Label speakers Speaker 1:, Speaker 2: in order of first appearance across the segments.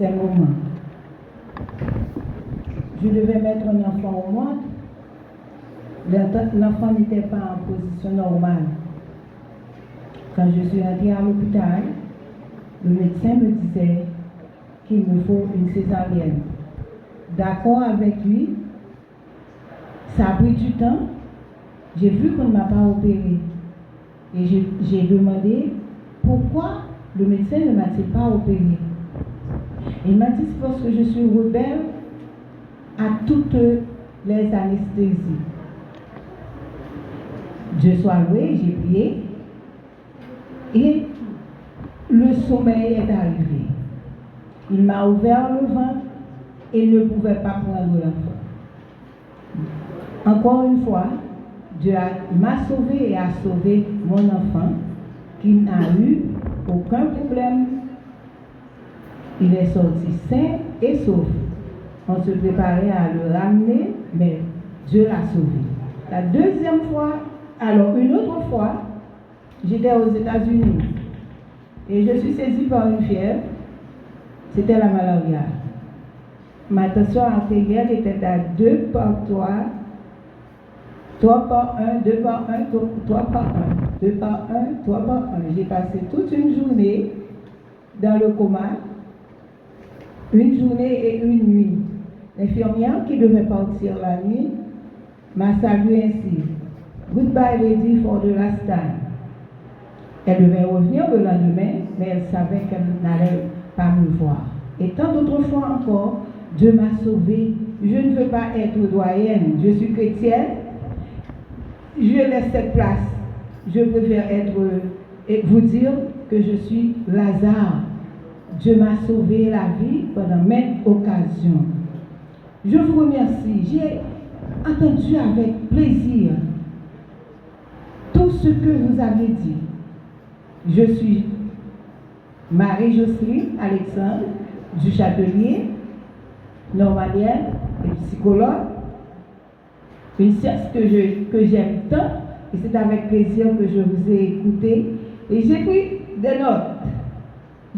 Speaker 1: ces moments. Je devais mettre un enfant au monde. L'enfant n'était pas en position normale. Quand je suis entrée à l'hôpital, le médecin me disait qu'il me faut une césarienne. D'accord avec lui, ça a pris du temps. J'ai vu qu'on ne m'a pas opéré. Et j'ai demandé pourquoi le médecin ne m'a-t-il pas opéré. Il m'a dit c'est parce que je suis rebelle à toutes les anesthésies. Dieu soit loué, j'ai prié et le sommeil est arrivé. Il m'a ouvert le ventre et ne pouvait pas prendre l'enfant. Encore une fois, Dieu m'a sauvé et a sauvé mon enfant qui n'a eu aucun problème. Il est sorti sain et sauf. On se préparait à le ramener, mais Dieu l'a sauvé. La deuxième fois, alors une autre fois, j'étais aux États-Unis et je suis saisie par une fièvre. C'était la malaria. Ma tension artérielle était à 2 par 3, 3 par 1, 2 par 1, 3 par 1, 2 par 1, 3 par 1. J'ai passé toute une journée dans le coma, une journée et une nuit. L'infirmière qui devait partir la nuit m'a salué ainsi. Goodbye lady for the last time. Elle devait revenir le lendemain, mais elle savait qu'elle n'allait pas me voir. Et tant d'autres fois encore, Dieu m'a sauvée. Je ne veux pas être doyenne. Je suis chrétienne. Je laisse cette place. Je préfère et vous dire que je suis Lazare. Dieu m'a sauvé la vie pendant maintes occasions. Je vous remercie. J'ai entendu avec plaisir tout ce que vous avez dit. Je suis Marie-Jocelyne Alexandre du Châtelier, normalienne et psychologue. Une science que j'aime tant, et c'est avec plaisir que je vous ai écouté. Et j'ai pris des notes.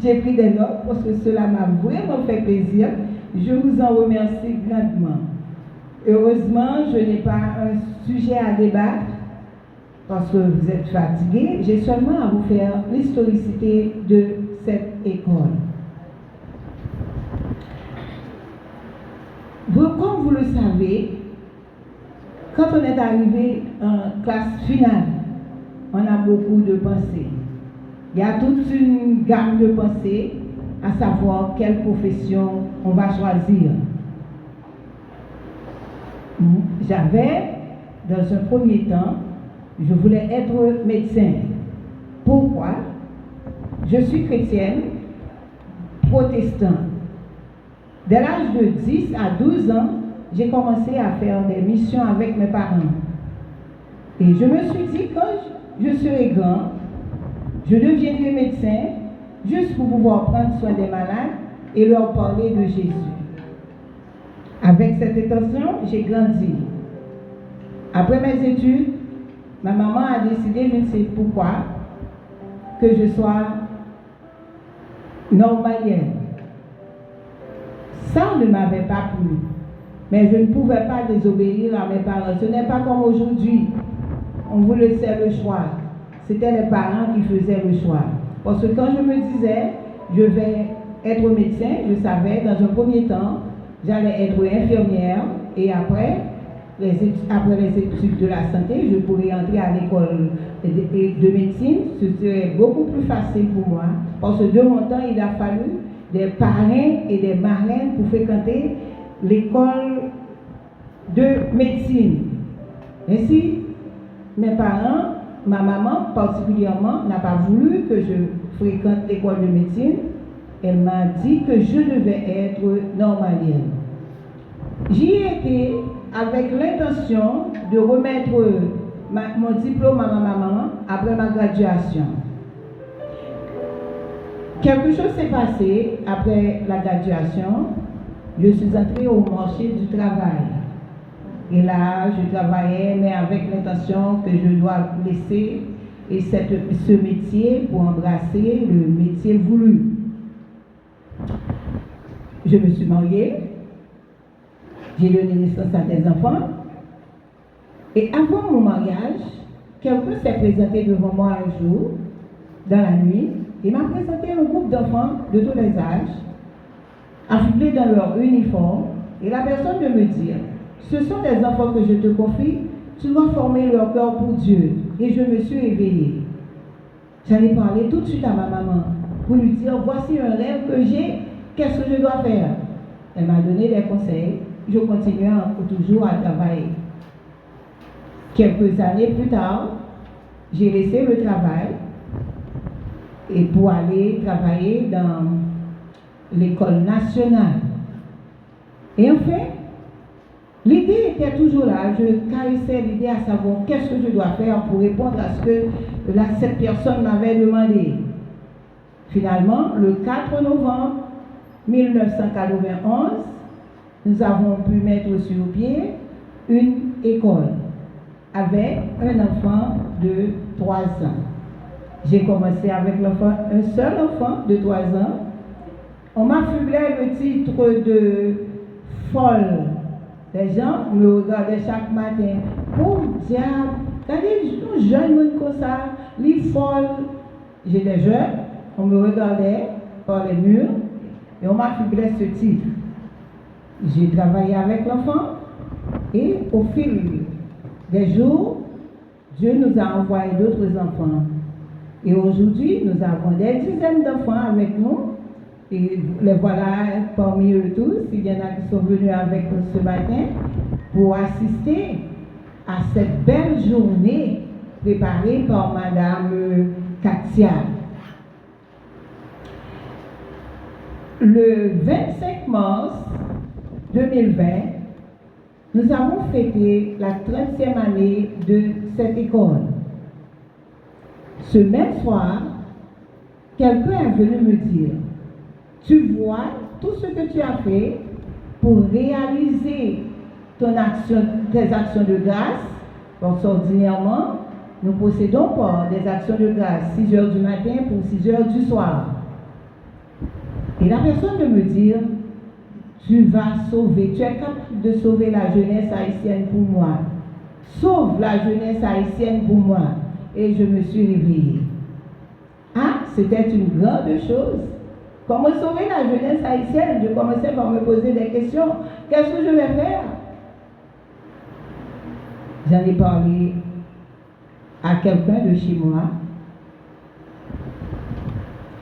Speaker 1: J'ai pris des notes parce que cela m'a vraiment fait plaisir. Je vous en remercie grandement. Heureusement, je n'ai pas un sujet à débattre parce que vous êtes fatigués. J'ai seulement à vous faire l'historicité de cette école. Comme vous le savez, quand on est arrivé en classe finale, on a beaucoup de pensées. Il y a toute une gamme de pensées, à savoir quelle profession on va choisir. J'avais, dans un premier temps, je voulais être médecin. Pourquoi? Je suis chrétienne, protestante. Dès l'âge de 10 à 12 ans, j'ai commencé à faire des missions avec mes parents. Et je me suis dit, quand je serai grand, je deviendrai médecin juste pour pouvoir prendre soin des malades et leur parler de Jésus. Avec cette intention, j'ai grandi. Après mes études, ma maman a décidé, je ne sais pourquoi, que je sois normalienne. Ça ne m'avait pas plu. Mais je ne pouvais pas désobéir à mes parents. Ce n'est pas comme aujourd'hui. On vous laissait le choix. C'était les parents qui faisaient le choix. Parce que quand je me disais, je vais être médecin, je savais, dans un premier temps, j'allais être infirmière. Et après les études de la santé, je pourrais entrer à l'école de médecine. Ce serait beaucoup plus facile pour moi. Parce que de mon temps, il a fallu des parrains et des marraines pour fréquenter l'école de médecine. Ainsi, mes parents, ma maman particulièrement, n'a pas voulu que je fréquente l'école de médecine. Elle m'a dit que je devais être normalienne. J'y étais avec l'intention de remettre mon diplôme à ma maman après ma graduation. Quelque chose s'est passé après la graduation. Je suis entrée au marché du travail. Et là, je travaillais, mais avec l'intention que je dois laisser ce métier pour embrasser le métier voulu. je me suis mariée, j'ai donné naissance à des enfants, et avant mon mariage, quelqu'un s'est présenté devant moi un jour, dans la nuit, et m'a présenté un groupe d'enfants de tous les âges, affublés dans leur uniforme, et la personne de me dire, ce sont des enfants que je te confie, tu dois former leur cœur pour Dieu. Et je me suis éveillée. J'en ai parlé tout de suite à ma maman pour lui dire, voici un rêve que j'ai, qu'est-ce que je dois faire? Elle m'a donné des conseils, je continuais toujours à travailler. Quelques années plus tard, j'ai laissé le travail et pour aller travailler dans l'école nationale. Et enfin, l'idée était toujours là. Je caressais l'idée à savoir qu'est-ce que je dois faire pour répondre à ce que cette personne m'avait demandé. Finalement, le 4 novembre 1991, nous avons pu mettre sur pied une école avec un enfant de 3 ans. J'ai commencé avec un seul enfant de 3 ans. On m'affublait le titre de folle. Les gens me regardaient chaque matin. Oh diable, regardez, un jeune monde comme ça, les folles. J'étais jeune, on me regardait par les murs et on m'affublait ce titre. J'ai travaillé avec l'enfant et au fil des jours, Dieu nous a envoyé d'autres enfants. Et aujourd'hui, nous avons des dizaines d'enfants avec nous. Et les voilà parmi eux tous. Il y en a qui sont venus avec nous ce matin pour assister à cette belle journée préparée par Madame Katia. Le 25 mars 2020, nous avons fêté la 30e année de cette école. Ce même soir, quelqu'un est venu me dire, tu vois tout ce que tu as fait pour réaliser tes actions de grâce, parce qu'ordinairement, nous possédons pas des actions de grâce 6 heures du matin pour 6 heures du soir. Et la personne de me dire, tu vas sauver, tu es capable de sauver la jeunesse haïtienne pour moi. Sauve la jeunesse haïtienne pour moi. Et je me suis réveillée. Ah, c'était une grande chose. Comment sauver la jeunesse haïtienne? Je commençais par me poser des questions. Qu'est-ce que je vais faire? J'en ai parlé à quelqu'un de chez moi.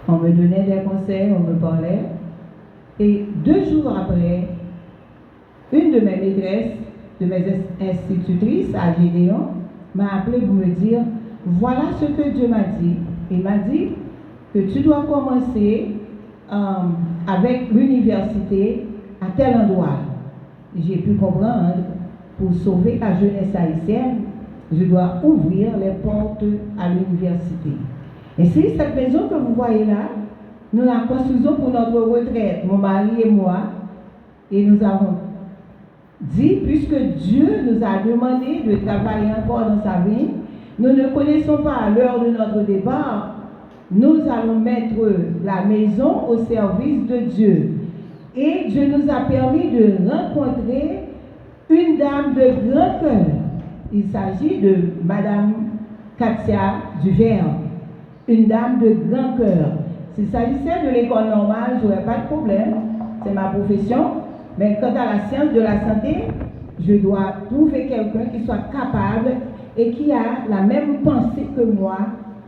Speaker 1: On me donnait des conseils, on me parlait. Et 2 jours après, une de mes maîtresses, de mes institutrices à Gédéon, m'a appelé pour me dire, voilà ce que Dieu m'a dit. Il m'a dit que tu dois commencer avec l'université à tel endroit. J'ai pu comprendre, pour sauver la jeunesse haïtienne, je dois ouvrir les portes à l'université. Et c'est cette maison que vous voyez là, nous la construisons pour notre retraite, mon mari et moi, et nous avons dit, puisque Dieu nous a demandé de travailler encore dans sa vie, nous ne connaissons pas l'heure de notre départ, nous allons mettre la maison au service de Dieu. Et Dieu nous a permis de rencontrer une dame de grand cœur. Il s'agit de Madame Katia Duvert, une dame de grand cœur. S'il s'agissait de l'école normale, je n'aurais pas de problème, c'est ma profession. Mais quant à la science de la santé, je dois trouver quelqu'un qui soit capable et qui a la même pensée que moi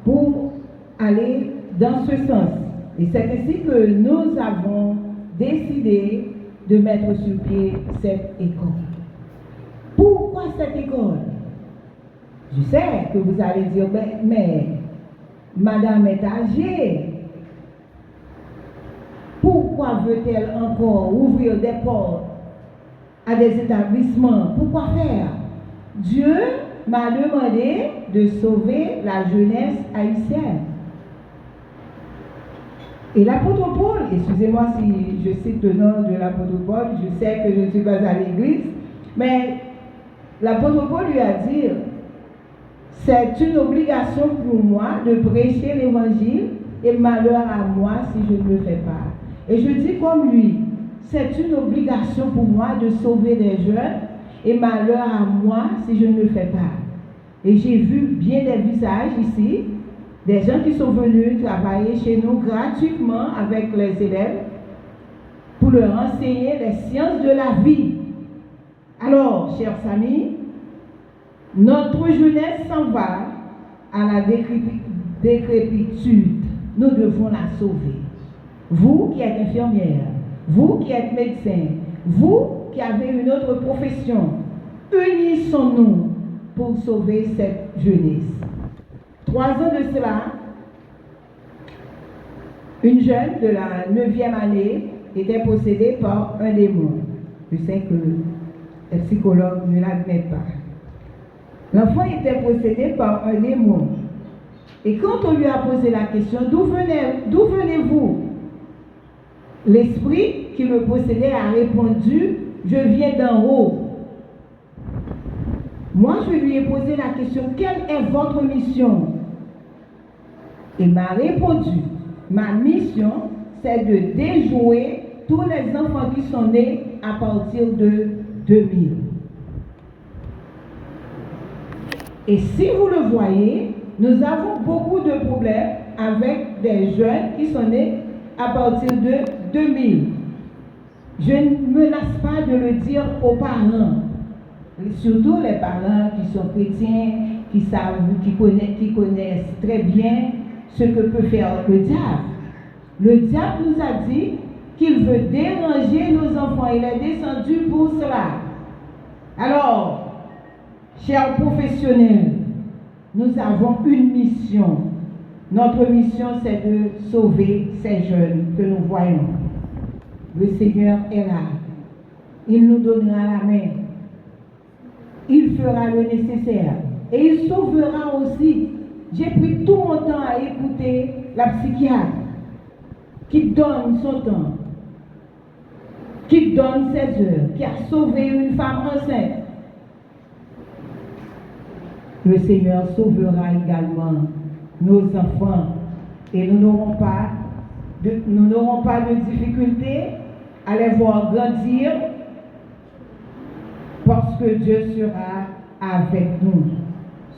Speaker 1: pour aller dans ce sens. Et c'est ainsi que nous avons décidé de mettre sur pied cette école. Pourquoi cette école? Je sais que vous allez dire, mais Madame est âgée. Pourquoi veut-elle encore ouvrir des portes à des établissements? Pourquoi faire? Dieu m'a demandé de sauver la jeunesse haïtienne. Et l'apôtre Paul, excusez-moi si je cite le nom de l'apôtre Paul, je sais que je ne suis pas à l'église, mais l'apôtre Paul lui a dit, c'est une obligation pour moi de prêcher l'évangile et malheur à moi si je ne le fais pas. Et je dis comme lui, c'est une obligation pour moi de sauver des jeunes et malheur à moi si je ne le fais pas. Et j'ai vu bien des visages ici, des gens qui sont venus travailler chez nous gratuitement avec les élèves pour leur enseigner les sciences de la vie. Alors, chers amis, notre jeunesse s'en va à la décrépitude. Nous devons la sauver. Vous qui êtes infirmière, vous qui êtes médecin, vous qui avez une autre profession, unissons-nous pour sauver cette jeunesse. 3 ans de cela, une jeune de la 9e année était possédée par un démon. Je sais que les psychologues ne l'admettent pas. L'enfant était possédé par un démon. Et quand on lui a posé la question, d'où venez-vous? L'esprit qui le possédait a répondu, je viens d'en haut. Moi, je lui ai posé la question, quelle est votre mission? Il m'a répondu, ma mission, c'est de déjouer tous les enfants qui sont nés à partir de 2000. Et si vous le voyez, nous avons beaucoup de problèmes avec des jeunes qui sont nés à partir de 2000. Je ne me lasse pas de le dire aux parents, surtout les parents qui sont chrétiens, qui savent, qui connaissent très bien ce que peut faire le diable. Le diable nous a dit qu'il veut déranger nos enfants. Il est descendu pour cela. Alors, chers professionnels, nous avons une mission. Notre mission, c'est de sauver ces jeunes que nous voyons. Le Seigneur est là. Il nous donnera la main. Il fera le nécessaire. Et il sauvera aussi. J'ai pris tout mon temps à écouter la psychiatre qui donne son temps, qui donne ses heures, qui a sauvé une femme enceinte. Le Seigneur sauvera également nos enfants et nous n'aurons pas de difficulté à les voir grandir parce que Dieu sera avec nous.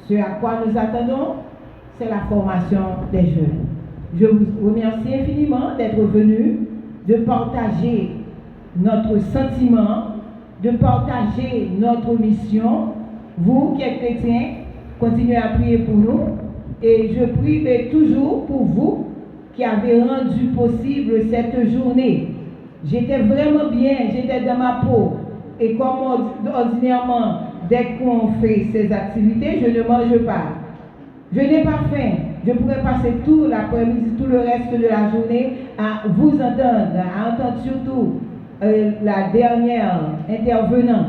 Speaker 1: Ce à quoi nous attendons, c'est la formation des jeunes. Je vous remercie infiniment d'être venus, de partager notre sentiment, de partager notre mission. Vous qui êtes chrétiens, continuez à prier pour nous. Et je prie toujours pour vous qui avez rendu possible cette journée. J'étais vraiment bien, j'étais dans ma peau. Et comme ordinairement, dès qu'on fait ces activités, je ne mange pas. Je n'ai pas faim. Je pourrais passer tout l'après-midi, tout le reste de la journée à vous entendre, à entendre surtout la dernière intervenante.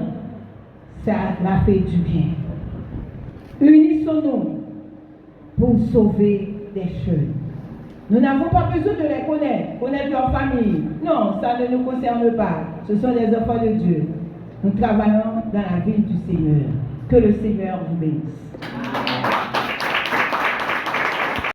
Speaker 1: Ça m'a fait du bien. Unissons-nous pour sauver des jeunes. Nous n'avons pas besoin de les connaître leur famille. Non, ça ne nous concerne pas. Ce sont les enfants de Dieu. Nous travaillons dans la ville du Seigneur. Que le Seigneur vous bénisse.